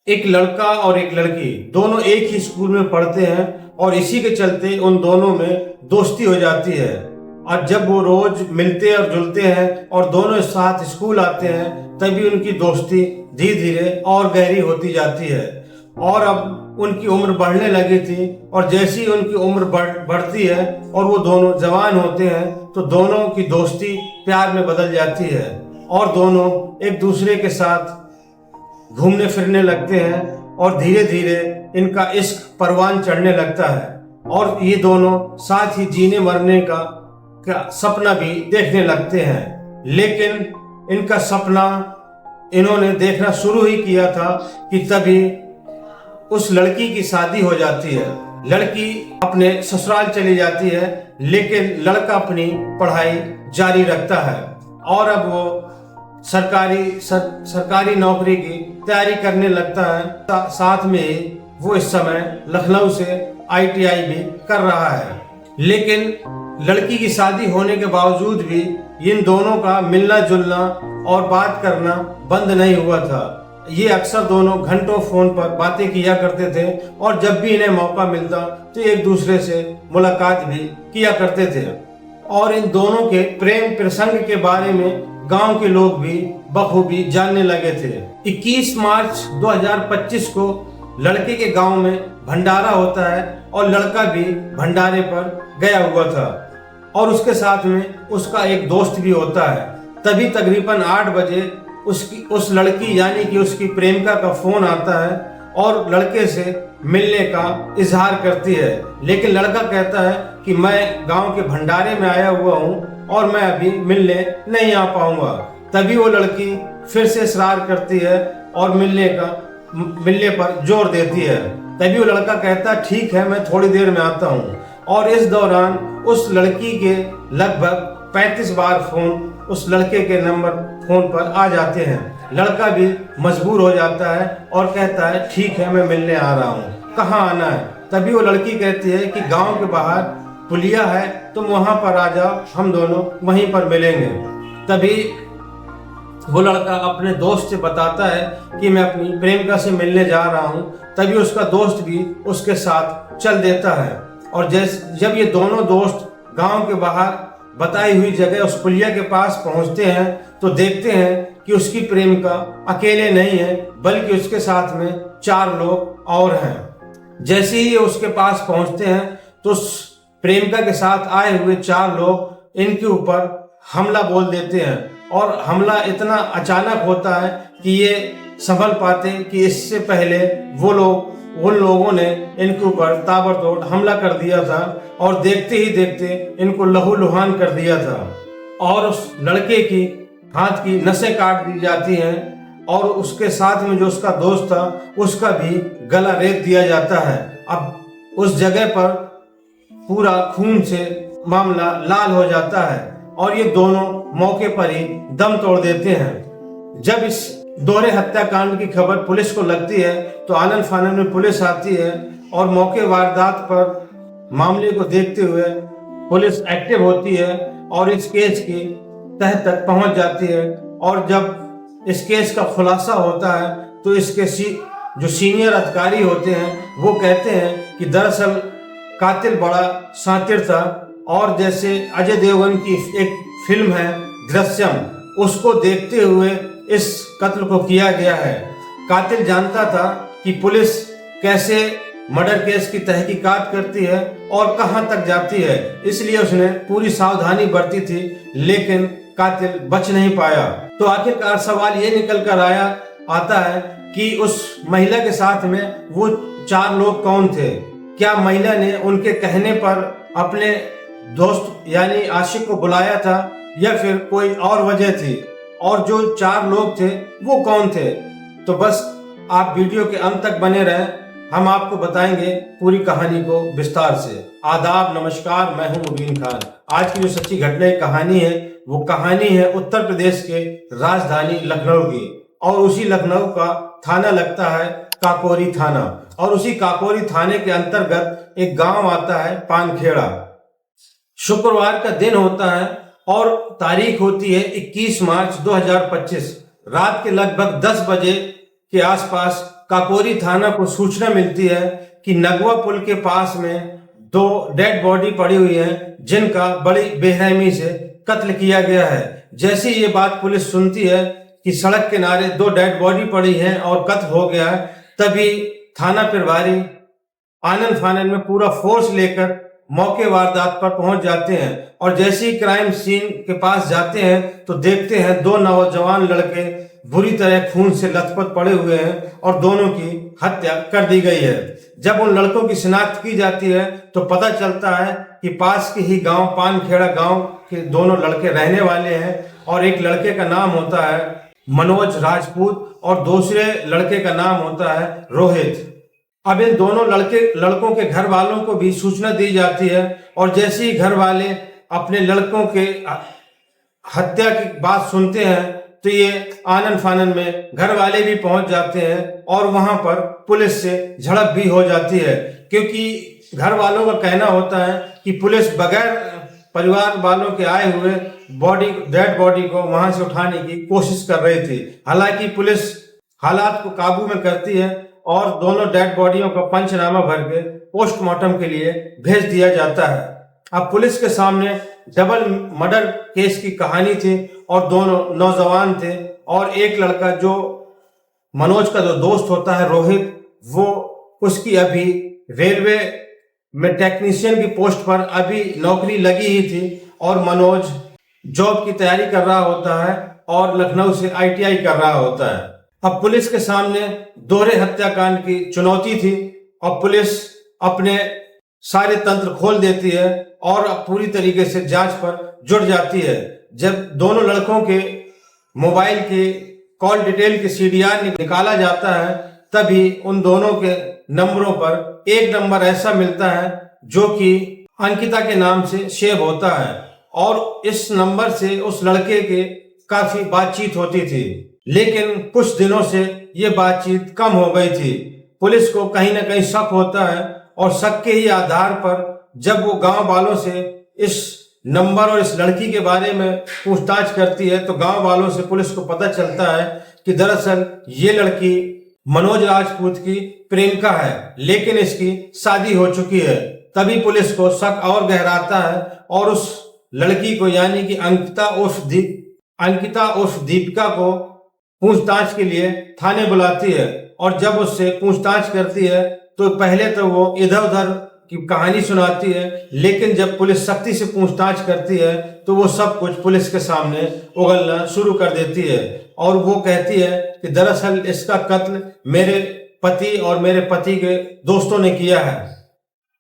एक लड़का और एक लड़की दोनों एक ही स्कूल में पढ़ते हैं और इसी के चलते उन दोनों में दोस्ती हो जाती है। और जब वो रोज मिलते और जुलते हैं और दोनों साथ स्कूल आते हैं तभी उनकी दोस्ती धीरे धीरे और गहरी होती जाती है। और अब उनकी उम्र बढ़ने लगी थी और जैसे ही उनकी उम्र बढ़ती है और वो दोनों जवान होते हैं तो दोनों की दोस्ती प्यार में बदल जाती है और दोनों एक दूसरे के साथ घूमने फिरने लगते हैं और धीरे धीरे इनका इश्क परवान चढ़ने लगता है और ये दोनों साथ ही जीने मरने का सपना भी देखने लगते हैं। लेकिन इनका सपना इन्होंने देखना शुरू ही किया था कि तभी उस लड़की की शादी हो जाती है। लड़की अपने ससुराल चली जाती है लेकिन लड़का अपनी पढ़ाई जारी रखता है और अब वो सरकारी नौकरी की तैयारी करने लगता है। साथ में ही वो इस समय लखनऊ से ITI भी कर रहा है। लेकिन लड़की की शादी होने के बावजूद भी इन दोनों का मिलना जुलना और बात करना बंद नहीं हुआ था। ये अक्सर दोनों घंटों फोन पर बातें किया करते थे और जब भी इन्हें मौका मिलता तो एक दूसरे से मुलाकात भी किया करते थे और इन दोनों के प्रेम प्रसंग के बारे में गांव के लोग भी बखूबी जानने लगे थे। 21 मार्च 2025 को लड़के के गांव में भंडारा होता है और लड़का भी भंडारे पर गया हुआ था और उसके साथ में उसका एक दोस्त भी होता है। तभी तकरीबन 8 बजे उस लड़की यानी कि उसकी प्रेमिका का फोन आता है और लड़के से मिलने का इजहार करती है। लेकिन लड़का कहता है कि मैं गांव के भंडारे में आया हुआ हूँ और मैं अभी मिलने नहीं आ पाऊंगा। तभी वो लड़की फिर से इसरार करती है और मिलने पर जोर देती है। तभी वो लड़का कहता है ठीक है मैं थोड़ी देर में आता हूँ और इस दौरान उस लड़की के लगभग 35 बार फोन उस लड़के के फोन पर आ जाते हैं। लड़का भी मजबूर हो जाता है और कहता है ठीक है मैं मिलने आ रहा हूँ, कहाँ आना है। तभी वो लड़की कहती है कि गांव के बाहर पुलिया है तुम वहां पर आ जाओ, हम दोनों वहीं पर मिलेंगे। तभी वो लड़का अपने दोस्त से बताता है कि मैं अपनी प्रेमिका से मिलने जा रहा हूँ। तभी उसका दोस्त भी उसके साथ चल देता है और जब ये दोनों दोस्त गांव के बाहर बताई हुई जगह उस पुलिया के पास पहुंचते हैं तो देखते हैं कि उसकी प्रेमिका अकेले नहीं है बल्कि उसके साथ में 4 लोग और हैं। जैसे ही ये उसके पास पहुंचते हैं तो उस प्रेमिका के साथ आए हुए 4 लोग इनके ऊपर हमला बोल देते हैं और हमला इतना अचानक होता है कि ये संभल पाते कि इससे पहले उन लोगों ने इनके ऊपर ताबड़तोड़ हमला कर दिया था और देखते ही देखते इनको लहूलुहान कर दिया था और उस लड़के की हाथ की नसें काट दी जाती हैं और उसके साथ में जो उसका दोस्त था उसका भी गला रेत दिया जाता है। अब उस जगह पर पूरा खून से मामला लाल हो जाता है और ये दोनों मौके पर ही दम तोड़ देते हैं। जब इस दोहरे हत्याकांड की खबर पुलिस को लगती है तो आनन फानन में पुलिस आती है और मौके वारदात पर मामले को देखते हुए पुलिस एक्टिव होती है और इस केस की तह तक पहुंच जाती है और जब इस केस का खुलासा होता है तो इसके जो सीनियर अधिकारी होते हैं वो कहते हैं कि दरअसल कातिल बड़ा शातिर था और जैसे अजय देवगन की एक फिल्म है दृश्यम, उसको देखते हुए इस कत्ल को किया गया है। कातिल जानता था कि पुलिस कैसे मर्डर केस की तहकीकात करती है और कहां तक जाती है, इसलिए उसने पूरी सावधानी बरती थी लेकिन कातिल बच नहीं पाया। तो आखिरकार सवाल ये निकल कर आता है कि उस महिला के साथ में वो 4 लोग कौन थे। क्या महिला ने उनके कहने पर अपने दोस्त यानी आशिक को बुलाया था या फिर कोई और वजह थी, और जो 4 लोग थे वो कौन थे। तो बस आप वीडियो के अंत तक बने रहें, हम आपको बताएंगे पूरी कहानी को विस्तार से। आदाब, नमस्कार, मैं हूं मुबीन खान। आज की जो सच्ची घटना की कहानी है वो कहानी है उत्तर प्रदेश के राजधानी लखनऊ की और उसी लखनऊ का थाना लगता है काकोरी थाना और उसी काकोरी थाने के अंतर्गत एक गांव आता है पानखेड़ा। शुक्रवार का दिन होता है और तारीख होती है 21 मार्च 2025। रात के लगभग 10 बजे के आसपास काकोरी थाना को सूचना मिलती है कि नगवा पुल के पास में 2 डेड बॉडी पड़ी हुई है जिनका बड़ी बेरहमी से कत्ल किया गया है। जैसे ये बात पुलिस सुनती है कि सड़क किनारे 2 डेड बॉडी पड़ी हैं और कत्ल हो गया है, तभी थाना प्रभारी आनन फानन में पूरा फोर्स लेकर मौके वारदात पर पहुंच जाते हैं और जैसे ही क्राइम सीन के पास जाते हैं तो देखते हैं 2 नौजवान लड़के बुरी तरह खून से लथपथ पड़े हुए हैं और दोनों की हत्या कर दी गई है। जब उन लड़कों की शिनाख्त की जाती है तो पता चलता है कि पास के ही गांव पानखेड़ा गांव के दोनों लड़के रहने वाले हैं और एक लड़के का नाम होता है मनोज राजपूत और दूसरे लड़के का नाम होता है रोहित। अब इन दोनों लड़कों के घर वालों को भी सूचना दी जाती है और जैसे ही घर वाले अपने लड़कों के हत्या की बात सुनते हैं तो ये आनन फानन में घर वाले भी पहुंच जाते हैं और वहां पर पुलिस से झड़प भी हो जाती है, क्योंकि घर वालों का कहना होता है कि पुलिस बगैर परिवार वालों के आए हुए डेड बॉडी को वहां से उठाने की कोशिश कर रही थी। हालांकि पुलिस हालात को काबू में करती है और दोनों डेड बॉडियों का पंचनामा भर के पोस्टमार्टम के लिए भेज दिया जाता है। अब पुलिस के सामने डबल मर्डर केस की कहानी थी और दोनों नौजवान थे और एक लड़का जो मनोज का जो दोस्त होता है रोहित, वो उसकी अभी रेलवे में टेक्नीशियन की पोस्ट पर अभी नौकरी लगी ही थी और मनोज जॉब की तैयारी कर रहा होता है और लखनऊ से ITI कर रहा होता है। अब पुलिस के सामने दोहरे हत्याकांड की चुनौती थी और पुलिस अपने सारे तंत्र खोल देती है और पूरी तरीके से जांच पर जुट जाती है। जब दोनों लड़कों के मोबाइल के कॉल डिटेल के CDR निकाला जाता है तभी उन दोनों के नंबरों पर एक नंबर ऐसा मिलता है जो कि अंकिता के नाम से सेव होता है और इस नंबर से उस लड़के के काफी बातचीत होती थी, लेकिन कुछ दिनों से ये बातचीत कम हो गई थी। पुलिस को कहीं ना कहीं शक होता है और शक के ही आधार पर जब वो गांव वालों से इस नंबर और इस लड़की के बारे में पूछताछ करती है तो गांव वालों से पुलिस को पता चलता है कि दरअसल ये लड़की मनोज राजपूत की प्रेमिका है, लेकिन इसकी शादी हो चुकी है। तभी पुलिस को शक और गहराता है और उस लड़की को यानी कि अंकिता उर्फ दीपिका को पूछताछ के लिए थाने बुलाती है और जब उससे पूछताछ करती है तो पहले तो वो इधर उधर की कहानी सुनाती है, लेकिन जब पुलिस सख्ती से पूछताछ करती है तो वो सब कुछ पुलिस के सामने उगलना शुरू कर देती है और वो कहती है कि दरअसल इसका कत्ल मेरे पति और मेरे पति के दोस्तों ने किया है।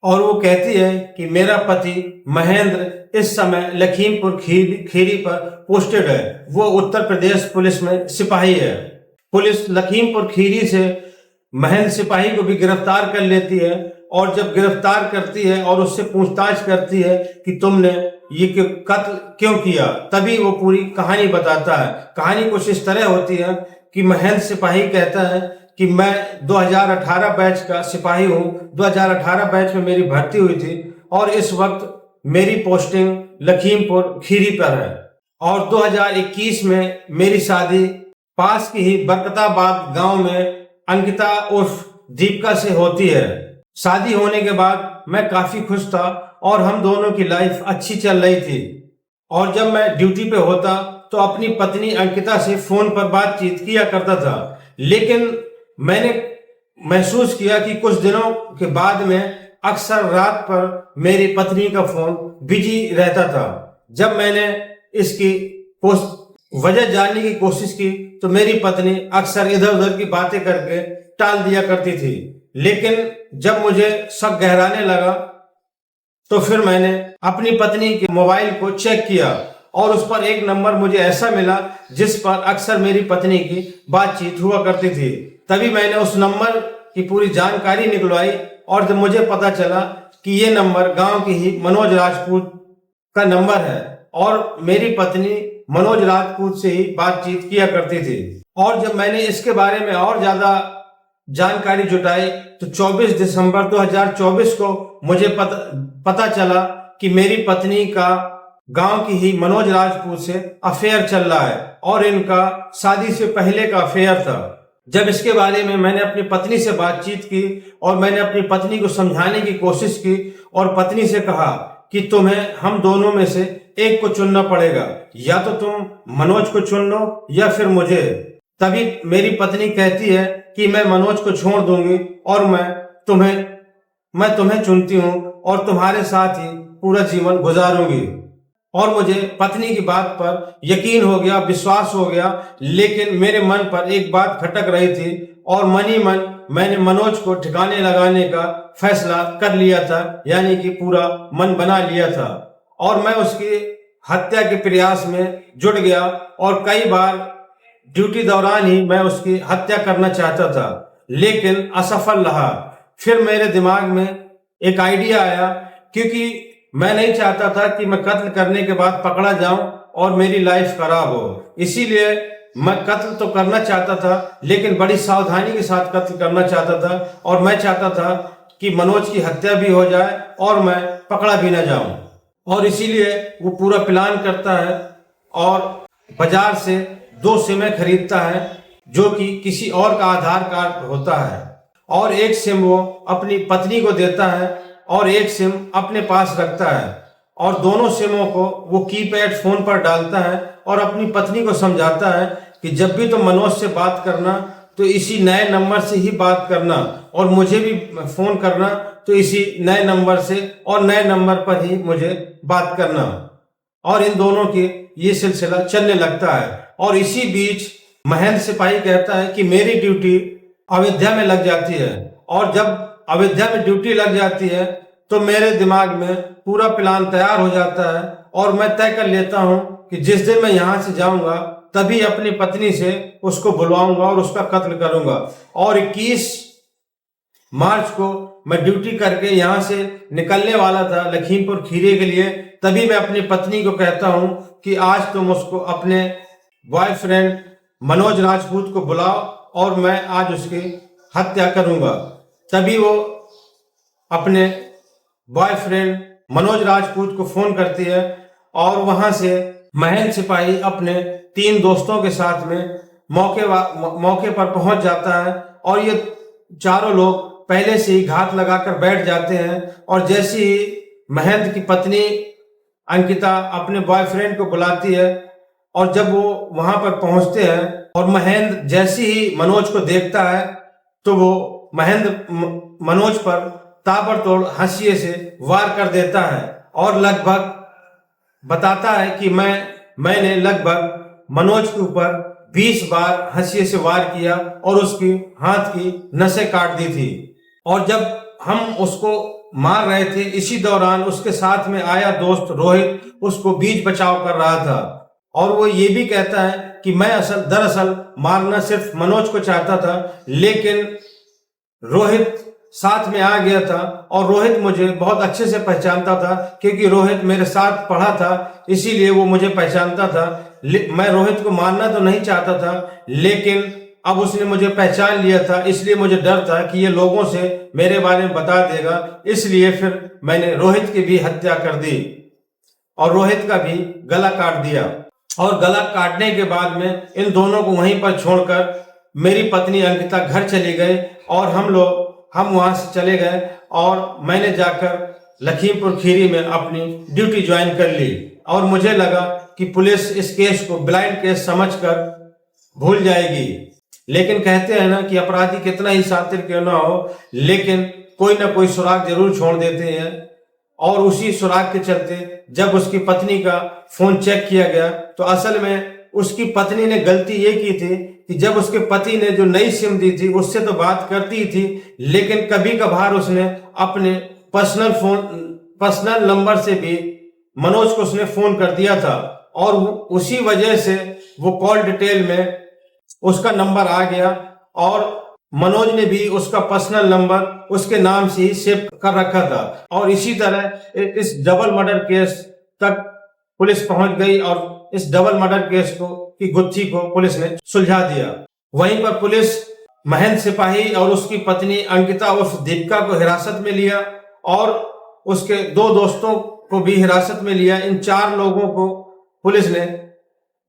और वो कहती है कि मेरा पति महेंद्र इस समय लखीमपुर खीरी पर पोस्टेड है, वो उत्तर प्रदेश पुलिस में सिपाही है। पुलिस लखीमपुर खीरी से महेंद्र सिपाही को भी गिरफ्तार कर लेती है और जब गिरफ्तार करती है और उससे पूछताछ करती है कि तुमने ये कत्ल क्यों किया, तभी वो पूरी कहानी बताता है। कहानी कुछ इस तरह होती है कि महेंद्र सिपाही कहता है कि मैं 2018 बैच का सिपाही हूँ, 2018 बैच में मेरी भर्ती हुई थी और इस वक्त मेरी पोस्टिंग लखीमपुर खीरी पर है और 2021 में मेरी शादी पास की ही बरकताबाद गांव में अंकिता उर्फ दीपिका से होती है। शादी होने के बाद मैं काफी खुश था और हम दोनों की लाइफ अच्छी चल रही थी और जब मैं ड्यूटी पे होता तो अपनी पत्नी अंकिता से फोन पर बातचीत किया करता था, लेकिन मैंने महसूस किया कि कुछ दिनों के बाद में अक्सर रात पर मेरी पत्नी का फोन बिजी रहता था। जब मैंने इसकी वजह जानने की कोशिश की तो मेरी पत्नी अक्सर इधर उधर की बातें करके टाल दिया करती थी, लेकिन जब मुझे शक गहराने लगा तो फिर मैंने अपनी पत्नी के मोबाइल को चेक किया और उस पर एक नंबर मुझे ऐसा मिला जिस पर अक्सर मेरी पत्नी की बातचीत हुआ करती थी। तभी मैंने उस नंबर की पूरी जानकारी निकलवाई और जब मुझे पता चला कि ये नंबर गांव की ही मनोज राजपूत का नंबर है और मेरी पत्नी मनोज राजपूत से ही बातचीत किया करती थी। और जब मैंने इसके बारे में और ज्यादा जानकारी जुटाई तो 24 दिसंबर 2024 को मुझे पता चला कि मेरी पत्नी का गांव की ही मनोज राजपूत से अफेयर चल रहा है और इनका शादी से पहले का अफेयर था। जब इसके बारे में मैंने अपनी पत्नी से बातचीत की और मैंने अपनी पत्नी को समझाने की कोशिश की और पत्नी से कहा कि तुम्हें हम दोनों में से एक को चुनना पड़ेगा, या तो तुम मनोज को चुन लो या फिर मुझे, तभी मेरी पत्नी कहती है कि मैं मनोज को छोड़ दूंगी और मैं तुम्हें चुनती हूँ और तुम्हारे साथ ही पूरा जीवन गुजारूंगी। और मुझे पत्नी की बात पर यकीन हो गया, विश्वास हो गया, लेकिन मेरे मन पर एक बात खटक रही थी और मन ही मन मैंने मनोज को ठिकाने लगाने का फैसला कर लिया था, यानी कि पूरा मन बना लिया था और मैं उसकी हत्या के प्रयास में जुट गया और कई बार ड्यूटी दौरान ही मैं उसकी हत्या करना चाहता था, लेकिन असफल रहा। फिर मेरे दिमाग में एक आइडिया आया, क्योंकि मैं नहीं चाहता था कि मैं कत्ल करने के बाद पकड़ा जाऊं और मेरी लाइफ खराब हो। इसीलिए मैं कत्ल तो करना चाहता था, लेकिन बड़ी सावधानी के साथ कत्ल करना चाहता था और मैं चाहता था कि मनोज की हत्या भी हो जाए और मैं पकड़ा भी ना जाऊं। और इसीलिए वो पूरा प्लान करता है और बाजार से 2 सिमें खरीदता है, जो कि किसी और का आधार कार्ड होता है, और एक सिम वो अपनी पत्नी को देता है और एक सिम अपने पास रखता है और दोनों सिमों को वो कीपैड फोन पर डालता है और अपनी पत्नी को समझाता है कि जब भी तुम मनोज से बात करना तो इसी नए नंबर से ही बात करना और मुझे भी फोन करना तो इसी नए नंबर से और नए नंबर पर ही मुझे बात करना। और इन दोनों के ये सिलसिला चलने लगता है और इसी बीच महेंद्र सिपाही कहता है कि मेरी ड्यूटी अयोध्या में लग जाती है और जब अयोध्या में ड्यूटी लग जाती है तो मेरे दिमाग में पूरा प्लान तैयार हो जाता है और मैं तय कर लेता हूं कि जिस दिन मैं यहां से जाऊंगा तभी अपनी पत्नी से उसको बुलवाऊंगा और उसका कत्ल करूंगा। और 21 मार्च को मैं ड्यूटी करके यहां से निकलने वाला था लखीमपुर खीरी के लिए, तभी मैं अपनी पत्नी को कहता हूं कि आज तुम उसको अपने बॉयफ्रेंड मनोज राजपूत को बुलाओ और मैं आज उसकी हत्या करूंगा। तभी वो अपने बॉयफ्रेंड मनोज राजपूत को फोन करती है और वहां से महेंद्र सिपाही अपने 3 दोस्तों के साथ में मौके पर पहुंच जाता है और ये चारों लोग पहले से ही घात लगाकर बैठ जाते हैं। और जैसे ही महेंद्र की पत्नी अंकिता अपने बॉयफ्रेंड को बुलाती है और जब वो वहां पर पहुंचते हैं और महेंद्र जैसे ही मनोज को देखता है तो वो मनोज पर ताबड़तोड़ हंसिए से वार कर देता है और लगभग बताता है कि मैंने लगभग मनोज के ऊपर 20 बार हंसिए से वार किया और उसकी हाथ की नसें काट दी थी। और जब हम उसको मार रहे थे इसी दौरान उसके साथ में आया दोस्त रोहित उसको बीच बचाव कर रहा था और वो ये भी कहता है कि मैं दरअसल मारना सिर्फ मनोज को चाहता था, लेकिन रोहित साथ में आ गया था और रोहित मुझे बहुत अच्छे से पहचानता था क्योंकि रोहित मेरे साथ पढ़ा था, इसीलिए वो मुझे पहचानता था। मैं रोहित को मारना तो नहीं चाहता था, लेकिन अब उसने मुझे पहचान लिया था, इसलिए मुझे डर था कि ये लोगों से मेरे बारे में बता देगा, इसलिए फिर मैंने रोहित की भी हत्या कर दी और रोहित का भी गला काट दिया। और गला काटने के बाद में इन दोनों को वहीं पर छोड़कर मेरी पत्नी अंकिता घर चली गई और हम वहां से चले गए और मैंने जाकर लखीमपुर खीरी में अपनी ड्यूटी ज्वाइन कर ली। और मुझे लगा कि पुलिस इस केस को ब्लाइंड केस समझकर भूल जाएगी, लेकिन कहते हैं ना कि अपराधी कितना ही शातिर क्यों ना हो, लेकिन कोई ना कोई सुराग जरूर छोड़ देते हैं। और उसी सुराग के चलते जब उसकी पत्नी का फोन चेक किया गया तो असल में उसकी पत्नी ने गलती ये की थी कि जब उसके पति ने जो नई सिम दी थी उससे तो बात करती थी, लेकिन कभी कभार उसने अपने पर्सनल नंबर से भी मनोज को उसने फोन कर दिया था और उसी वजह से वो कॉल डिटेल में उसका नंबर आ गया और मनोज ने भी उसका पर्सनल नंबर उसके नाम से ही सेव कर रखा था। और इसी तरह इस डबल मर्डर केस तक पुलिस पहुंच गई और इस डबल मर्डर केस की गुत्थी को पुलिस ने सुलझा दिया। वहीं पर पुलिस महेंद्र सिपाही और उसकी पत्नी अंकिता उर्फ दीपिका को हिरासत में लिया और उसके 2 दोस्तों को भी हिरासत में लिया। इन 4 लोगों को पुलिस ने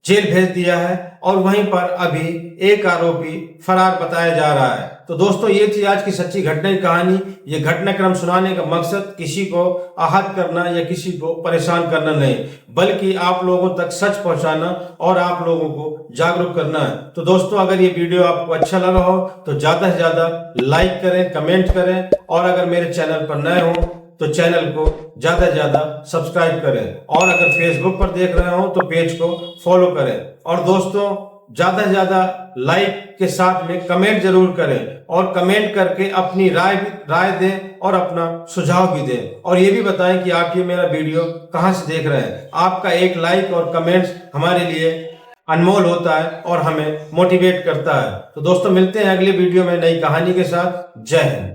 जेल भेज दिया है और वहीं पर अभी एक आरोपी फरार बताया जा रहा है। तो दोस्तों, ये थी आज की सच्ची घटना की कहानी। ये घटनाक्रम सुनाने का मकसद किसी को आहत करना या किसी को परेशान करना नहीं, बल्कि आप लोगों तक सच पहुंचाना और आप लोगों को जागरूक करना है। तो दोस्तों, अगर ये वीडियो आपको अच्छा लगा हो तो ज्यादा से ज्यादा लाइक करें, कमेंट करें, और अगर मेरे चैनल पर नए हो तो चैनल को ज्यादा से ज्यादा सब्सक्राइब करें, और अगर फेसबुक पर देख रहे हो तो पेज को फॉलो करें। और दोस्तों, ज्यादा से ज्यादा लाइक के साथ में कमेंट जरूर करें, और कमेंट करके अपनी राय दें और अपना सुझाव भी दें, और ये भी बताएं कि आप ये मेरा वीडियो कहां से देख रहे हैं। आपका एक लाइक और कमेंट्स हमारे लिए अनमोल होता है और हमें मोटिवेट करता है। तो दोस्तों, मिलते हैं अगले वीडियो में नई कहानी के साथ। जय हिंद।